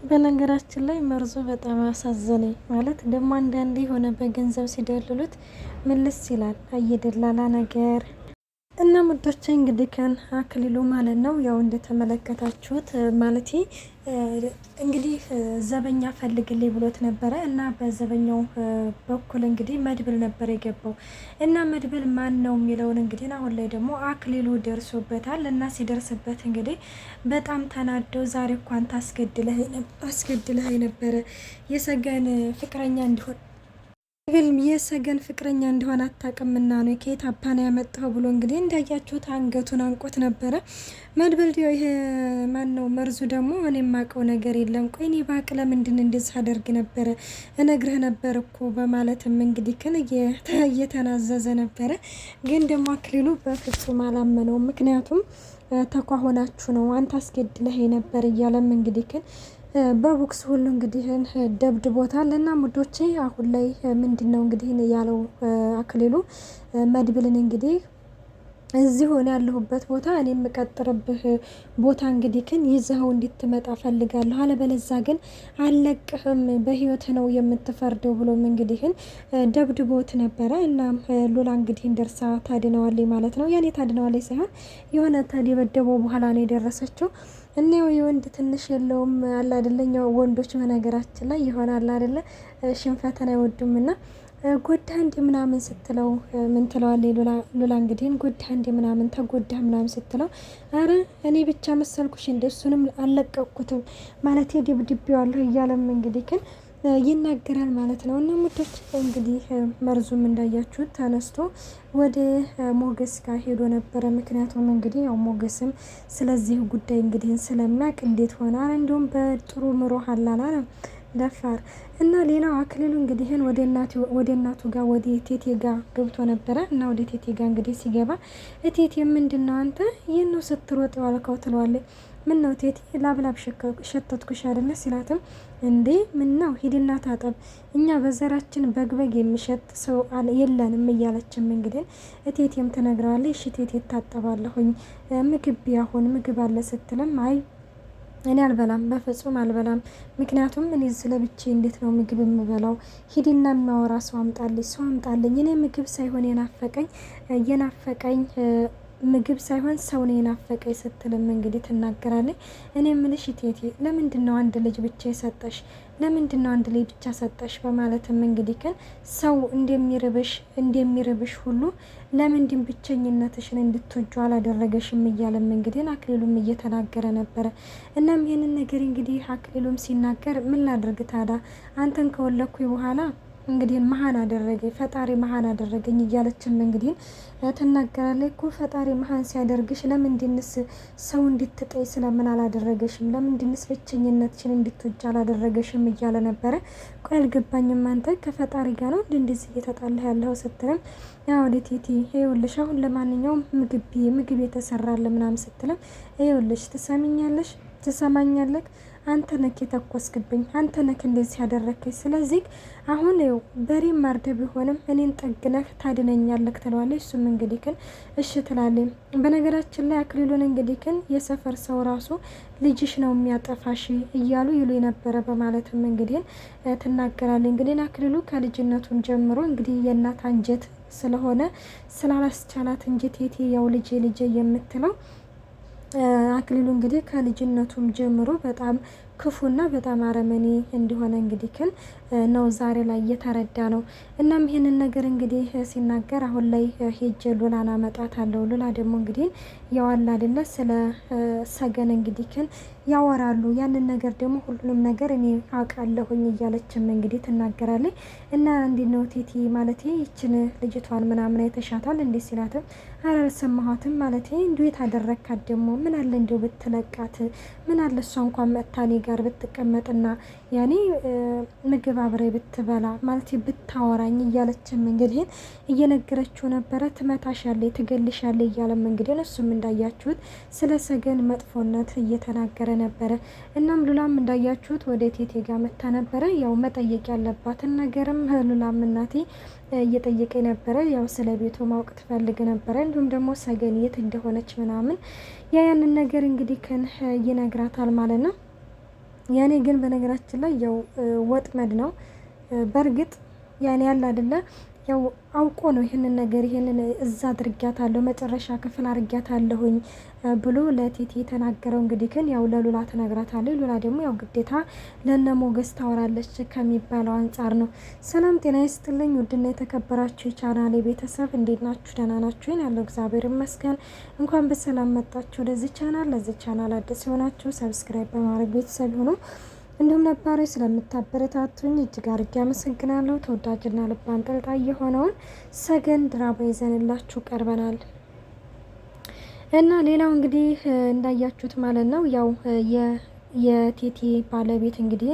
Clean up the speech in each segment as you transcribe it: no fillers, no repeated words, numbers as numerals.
በነገራችን ላይ መርዞ በጣም አሳዘነኝ። ማለት ደግሞ አንዳንዴ የሆነ በገንዘብ ሲደልሉት ምልስ ይላል አየደላላ ነገር እና ሙዶቼ እንግዲህ አክሊሉ ማለት ነው ያው እንደተመለከታችሁት ማለቴ እንግዲህ ዘበኛ ፈልግልኝ ብሎት ነበረ እና በዘበኛው በኩል እንግዲህ መድብል ነበር የገባው እና መድብል ማን ነው የሚለውን እንግዲህ አሁን ላይ ደግሞ አክሊሉ ደርሶበታል እና ሲደርስበት እንግዲህ በጣም ተናደው ዛሬ እንኳን አስገድለህ ነበረ የሰገን ፍቅረኛ እንዲሆን የሰገን ፍቅረኛ እንደሆነ አታውቅምና ነው ከየት አባና ያመጣው ብሎ እንግዲህ እንዳያችሁት አንገቱን አንቆት ነበረ። መድብል ዲዮ ይሄ ማን ነው መርዙ ደግሞ እኔ የማውቀው ነገር የለም። ቆይ እኔ ባቅ ለምንድን እንደዚህ አደርግ ነበረ እነግርህ ነበር እኮ በማለትም እንግዲህ እየተናዘዘ ነበረ። ግን ደግሞ አክሊሉ በፍጹም አላመነው። ምክንያቱም ተኳሆናችሁ ነው አንተ አስገድለህ ነበር እያለም እንግዲህ በቦክስ ሁሉ እንግዲህ ደብድቦታል። እና ሙዶቼ አሁን ላይ ምንድነው እንግዲህ ያለው አክሊሉ መድብልን እንግዲህ እዚህ ሆነ ያለሁበት ቦታ እኔ የምቀጥርብህ ቦታ እንግዲህ ይዘኸው እንድትመጣ ፈልጋለሁ፣ አለበለዛ ግን አልለቅህም፣ በህይወት ነው የምትፈርደው ብሎም እንግዲህ ደብድቦት ነበረ። እና ሉላ እንግዲህ ደርሳ ታድነዋለች ማለት ነው። ያኔ ታድነዋለች ሳይሆን የሆነ ተደበደበው በኋላ ነው የደረሰችው። እኔው የወንድ ትንሽ የለውም አለ አይደለኛው ወንዶች በነገራችን ላይ ይሆናል አይደለ ሽንፈትን አይወዱምና ጎዳ እንዲ ምናምን ስትለው ምን ትለዋለች ሉላ እንግዲህ ጎዳ እንዲ ምናምን ተጎዳ ምናምን ስትለው አረ እኔ ብቻ መሰልኩሽ እንደ እሱንም አልለቀቅኩትም ማለት ድብድቤዋለሁ እያለም እንግዲህ ይናገራል ማለት ነው። እና ሙዶች እንግዲህ መርዙም እንዳያችሁት ተነስቶ ወደ ሞገስ ጋር ሄዶ ነበረ። ምክንያቱም እንግዲህ ያው ሞገስም ስለዚህ ጉዳይ እንግዲህ ስለሚያውቅ እንዴት ሆነ እንዲሁም በጥሩ ምሮ ሀላላ ነው ደፋር እና ሌላው አክሊሉ እንግዲህ ወደ እናቱ ጋር ወደ ቴቴ ጋር ገብቶ ነበረ። እና ወደ ቴቴ ጋር እንግዲህ ሲገባ እቴቴ ምንድነው አንተ ይህን ነው ስትሮጥ ዋልከው ትለዋለች። ምን ነው ቴቴ ላብላብ ሸተትኩሽ አይደለ ሲላትም እንዴ ምን ነው ሂድና ታጠብ፣ እኛ በዘራችን በግበግ የሚሸት ሰው የለንም እያለችም እንግዲህ እቴቴም ትነግረዋለች። እሺ ቴቴ ታጠባለሁኝ ምግብ ቢያሆን ምግብ አለ ስትልም አይ እኔ አልበላም፣ በፍጹም አልበላም። ምክንያቱም እኔ ስለብቼ እንዴት ነው ምግብ የምበላው? ሂድና የሚያወራ ሰው አምጣልኝ። እኔ ምግብ ሳይሆን የናፈቀኝ ምግብ ሳይሆን ሰው ነው የናፈቀኝ ስትልም እንግዲህ ትናገራለች። እኔ ምልሽ ቴቴ ለምንድን ነው አንድ ልጅ ብቻ የሰጠሽ? ለምንድን ነው አንድ ልጅ ብቻ ሰጠሽ? በማለትም እንግዲህ ሰው እንደሚርብሽ ሁሉ ለምንድን ብቸኝነትሽን እንድትወጁ አላደረገሽም? እያለም እንግዲህ አክሊሉም እየተናገረ ነበረ። እናም ይህንን ነገር እንግዲህ አክሊሉም ሲናገር ምን ላድርግ ታዲያ አንተን ከወለኩኝ በኋላ እንግዲህ መሀን አደረገኝ ፈጣሪ መሀን አደረገኝ እያለችም እንግዲህ ትናገራለች እኮ ፈጣሪ መሀን ሲያደርግሽ ለምንድንስ ሰው እንድትጠይ ስለምን አላደረገሽም? ለምንድንስ ብቸኝነትሽን እንድትወጂ አላደረገሽም? እያለ ነበረ። ቆይ አልገባኝም፣ አንተ ከፈጣሪ ጋር ነው እንደዚህ እየተጣላህ ያለው ስትልም ያው ቴቴ ይኸውልሽ አሁን ለማንኛውም ምግብ የተሰራለ ምናምን ስትልም ይኸውልሽ ትሰማኛለህ አንተ ነክ የተኮስክብኝ፣ አንተ ነክ እንደዚህ ያደረከኝ። ስለዚህ አሁን ይኸው በሬ ማርደ ቢሆንም እኔን ጠግነህ ታድነኛለህ ትለዋለች። እሱም እንግዲህ እሺ ትላለች። በነገራችን ላይ አክሊሉን እንግዲህ የሰፈር ሰው ራሱ ልጅሽ ነው የሚያጠፋሽ እያሉ ይሉ የነበረ በማለትም እንግዲህ ትናገራለች። እንግዲህ አክሊሉ ከልጅነቱን ጀምሮ እንግዲህ የእናት አንጀት ስለሆነ ስላላስቻላት እንጂ ቴቴ ያው ልጄ የምትለው አክሊሉ እንግዲህ ከልጅነቱም ጀምሮ በጣም ክፉና በጣም አረመኔ እንደሆነ እንግዲህ ነው ዛሬ ላይ እየተረዳ ነው። እናም ይሄንን ነገር እንግዲህ ሲናገር አሁን ላይ ሄጄ ሉላን አመጣታለሁ። ሉላ ደግሞ እንግዲህ ያዋላ አይደለ ስለ ሰገን እንግዲህ ያወራሉ። ያንን ነገር ደግሞ ሁሉንም ነገር እኔ አውቃለሁኝ እያለችም እንግዲህ ትናገራለች። እና እንዴት ነው ቴቴ ማለት ይችን ልጅቷን ምናምን አይተሻታል እንዴ ሲላትም ኧረ አልሰማኋትም ማለት እንዴት የታደረካት ደግሞ ምን አለ እንደው ብትለቃት፣ ምን አለ እሷ እንኳን መታኔ ጋር ብትቀመጥና ያኔ ምግብ አብሬ ብትበላ ማለት ብታወራኝ እያለችም እንግዲህ እየነገረችው ነበረ። ትመታሻለች፣ ትገልሻለች እያለም እንግዲህ እሱም እንዳያችሁት ስለ ሰገን መጥፎነት እየተናገረ ነበረ። እናም ሉላም እንዳያችሁት ወደ ቴቴ ጋር መታ ነበረ። ያው መጠየቅ ያለባትን ነገርም ሉላም እናቴ እየጠየቀ ነበረ። ያው ስለ ቤቱ ማወቅ ትፈልግ ነበረ። እንዲሁም ደግሞ ሰገን የት እንደሆነች ምናምን ያንን ነገር እንግዲህ ይነግራታል ማለት ነው። ያኔ ግን በነገራችን ላይ ያው ወጥመድ ነው በእርግጥ ያኔ ያለ አይደለ ያው አውቆ ነው ይህንን ነገር ይህንን እዛ አድርጊያታለሁ መጨረሻ ክፍል አድርጊያታለሁኝ ብሎ ለቴቴ የተናገረው። እንግዲህ ግን ያው ለሉላ ተናግራታለች። ሉላ ደግሞ ያው ግዴታ ለነ ሞገስ ታወራለች ከሚባለው አንጻር ነው። ሰላም ጤና ይስጥልኝ ውድና የተከበራችሁ የቻናሌ ቤተሰብ እንዴት ናችሁ? ደህና ናችሁ? ያለው እግዚአብሔር ይመስገን። እንኳን በሰላም መጣችሁ ወደዚህ ቻናል። ለዚህ ቻናል አዲስ የሆናችሁ ሰብስክራይብ በማድረግ ቤተሰብ ሆኑ። እንዲሁም ነባሮች ስለምታበረታቱኝ እጅግ አድርጌ አመሰግናለሁ። ተወዳጅና ልብ አንጠልጣይ የሆነውን ሰገን ድራማ ይዘንላችሁ ቀርበናል እና ሌላው እንግዲህ እንዳያችሁት ማለት ነው ያው የቴቴ ባለቤት እንግዲህ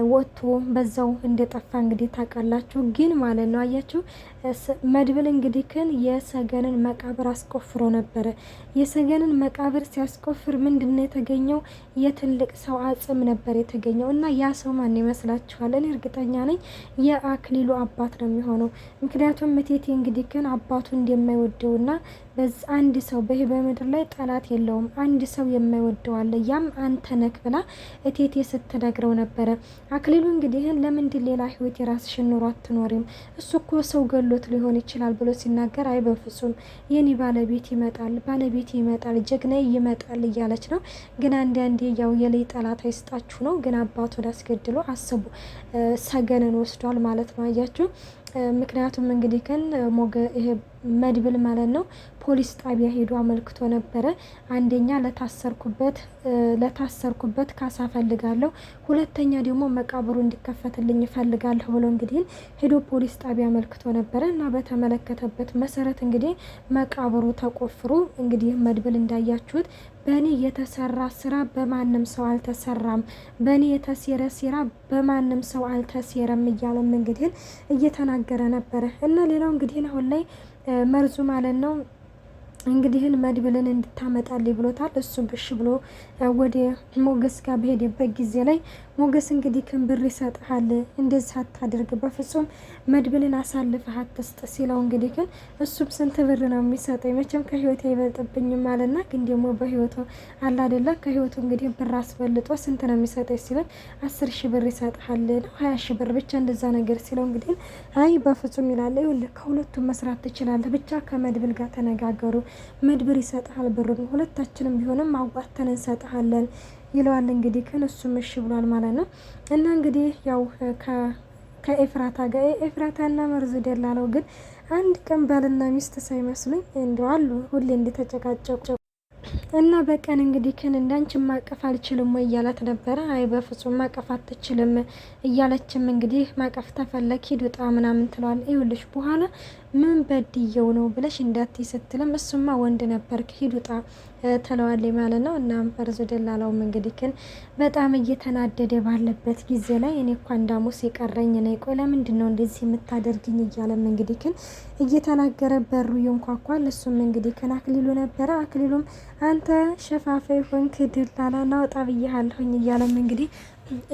ወጥቶ በዛው እንደጠፋ እንግዲህ ታውቃላችሁ። ግን ማለት ነው አያችሁ መድብል እንግዲህ ግን የሰገንን መቃብር አስቆፍሮ ነበረ። የሰገንን መቃብር ሲያስቆፍር ምንድነው የተገኘው? የትልቅ ሰው አጽም ነበር የተገኘው። እና ያ ሰው ማን ይመስላችኋል? እኔ እርግጠኛ ነኝ የአክሊሉ አባት ነው የሚሆነው። ምክንያቱም ቴቴ እንግዲህ ግን አባቱ እንደማይወደውና በዛ አንድ ሰው በምድር ላይ ጠላት የለውም አንድ ሰው የማይወደው አለ ያም አንተ ነክ ብላ ቴቴ ስትነግረው ነበረ። አክሊሉ እንግዲህ ለምንድን ሌላ ህይወት የራስሽን ኑሮ አትኖሪም? እሱ እኮ ሰው ገሎት ሊሆን ይችላል ብሎ ሲናገር አይ በፍጹም የኔ ባለቤት ይመጣል ጀግናዬ ይመጣል እያለች ነው። ግን አንዴ ያው የላይ ጠላት አይስጣችሁ ነው። ግን አባቱን አስገድሎ አስቡ ሰገንን ወስዷል ማለት ነው። አያችሁ ምክንያቱም እንግዲህ ከን ይሄ መድብል ማለት ነው ፖሊስ ጣቢያ ሄዶ አመልክቶ ነበረ። አንደኛ ለታሰርኩበት ካሳ ፈልጋለሁ፣ ሁለተኛ ደግሞ መቃብሩ እንዲከፈትልኝ ፈልጋለሁ ብሎ እንግዲህ ሄዶ ፖሊስ ጣቢያ አመልክቶ ነበረ እና በተመለከተበት መሰረት እንግዲህ መቃብሩ ተቆፍሮ እንግዲህ መድብል እንዳያችሁት በእኔ የተሰራ ስራ በማንም ሰው አልተሰራም፣ በእኔ የተሴረ ሴራ በማንም ሰው አልተሴረም እያለም እንግዲህ እየተናገረ ነበረ እና ሌላው እንግዲህ አሁን ላይ መርዙ ማለት ነው እንግዲህን መድብልን እንድታመጣልኝ ብሎታል። እሱ ብሽ ብሎ ወደ ሞገስ ጋር በሄደበት ጊዜ ላይ ሞገስ እንግዲህ ብር ይሰጥሃል እንደዚህ አታድርግ በፍጹም መድብልን አሳልፈህ አትስጥ ሲለው እንግዲህ ግን እሱም ስንት ብር ነው የሚሰጠኝ መቼም ከህይወት አይበልጥብኝም አለና ግን ደግሞ በህይወቱ አለ አይደለ ከህይወቱ እንግዲህ ብር አስበልጦ ስንት ነው የሚሰጠኝ ሲለው 10,000 ብር ይሰጥሃል ነው 20,000 ብር ብቻ እንደዛ ነገር ሲለው እንግዲህ አይ በፍጹም ይላል። ይኸውልህ ከሁለቱም መስራት ትችላለህ ብቻ ከመድብል ጋር ተነጋገሩ መድብር ይሰጥሃል ብሩን ሁለታችንም ቢሆንም አዋጥተን እንሰጥሃለን ይለዋል። እንግዲህ ግን እሱም እሺ ብሏል ማለት ነው። እና እንግዲህ ያው ከኤፍራታ ጋር ኤፍራታና መርዙ ደላለው ግን አንድ ቀን ባልና ሚስት ሳይመስሉኝ እንደው አሉ ሁሌ እንደተጨቃጨቁ እና በቀን እንግዲህ እንዳንቺ ማቀፍ አልችልም ወይ እያላት ነበረ። አይ በፍጹም ማቀፍ አትችልም እያለችም እንግዲህ ማቀፍ ተፈለክ ሂድ ውጣ ምናምን ትለዋል። ይኸውልሽ በኋላ ምን በድየው ነው ብለሽ እንዳትይ ስትልም እሱማ ወንድ ነበርክ ሂድ ውጣ ትለዋለች ማለት ነው። እና መርዙ ደላላውም እንግዲህ በጣም እየተናደደ ባለበት ጊዜ ላይ እኔ እኮ እንዳሙስ የቀረኝ ነው ቆይ ለምንድን ነው እንደዚህ የምታደርግኝ እያለም እንግዲህ እየተናገረ በሩ ይንኳኳል። እሱም እንግዲህ አክሊሉ ነበረ። አክሊሉም አንተ ሸፋፋይ ሆንክ ደላላ ናውጣ ብያለሁኝ እያለም እንግዲህ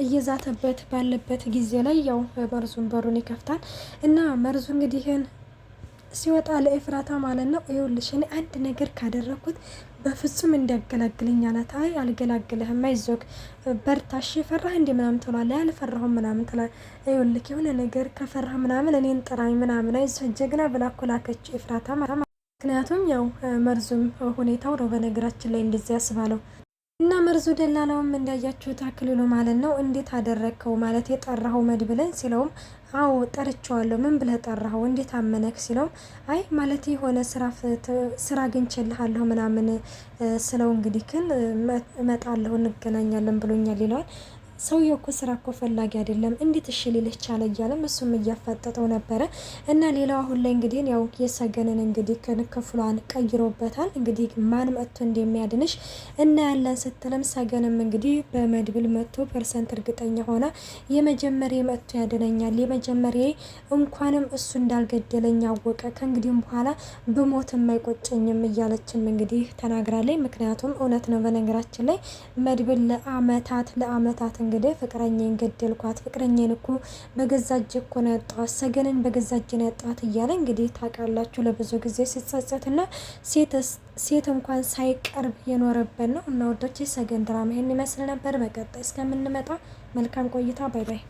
እየዛተበት ባለበት ጊዜ ላይ ያው መርዙን በሩን ይከፍታል እና መርዙ እንግዲህ ሲወጣ ለኤፍራታ ማለት ነው ይኸውልሽ እኔ አንድ ነገር ካደረኩት በፍጹም እንዲያገላግልኝ አላት። አይ አልገላግልህም አይዞክ በርታሽ ፈራህ እንዴ ምናምን ትላለች። አልፈራሁም ምናምን ትላለች። ይኸውልህ የሆነ ነገር ከፈራህ ምናምን እኔን ጥራኝ ምናምን አይዞህ ጀግና ብላ ኮላከች ኤፍራታ። ምክንያቱም ያው መርዙም ሁኔታው ነው በነገራችን ላይ እንደዚህ ያስባለው እና መርዙ ደላላውም እንዳያችሁት አክሊሉ ማለት ነው እንዴት አደረግከው ማለት የጠራኸው መድብልን ሲለውም አዎ ጠርቼዋለሁ ምን ብለህ ጠራኸው እንዴት አመነክ ሲለውም አይ ማለት የሆነ ስራ አግኝቼልሃለሁ ምናምን ስለው እንግዲህ እመጣለሁ እንገናኛለን ብሎኛል ይለዋል። ሰውየው እኮ ስራ እኮ ፈላጊ አይደለም እንዴት እሺ ሊልህ ቻለ እያለም እሱም እያፋጠጠው ነበረ። እና ሌላው አሁን ላይ እንግዲህ ያው የሰገንን እንግዲህ ክፍሏን ቀይሮበታል። እንግዲህ ማን መጥቶ እንደሚያድንሽ እና ያለን ስትለም ሰገንም እንግዲህ በመድብል 100% እርግጠኛ ሆና የመጀመሪያ መጥቶ ያድነኛል የመጀመሪያ እንኳንም እሱ እንዳልገደለኝ አወቀ ከእንግዲህም በኋላ በሞትም አይቆጨኝም እያለችም እንግዲህ ተናግራለች። ምክንያቱም እውነት ነው በነገራችን ላይ መድብል ለአመታት እንግዲህ ፍቅረኛዬን ገደልኳት፣ ፍቅረኛዬን እኮ በገዛ እጄ እኮ ነው ያጣኋት፣ ሰገንን በገዛ እጄ ነው ያጣኋት እያለ እንግዲህ ታውቃላችሁ ለብዙ ጊዜ ሲጸጸትና ሴት እንኳን ሳይቀርብ የኖረበት ነው። እና ወዶቼ ሰገን ድራማ ይሄን ይመስል ነበር። በቀጣይ እስከምንመጣ መልካም ቆይታ። ባይ ባይ።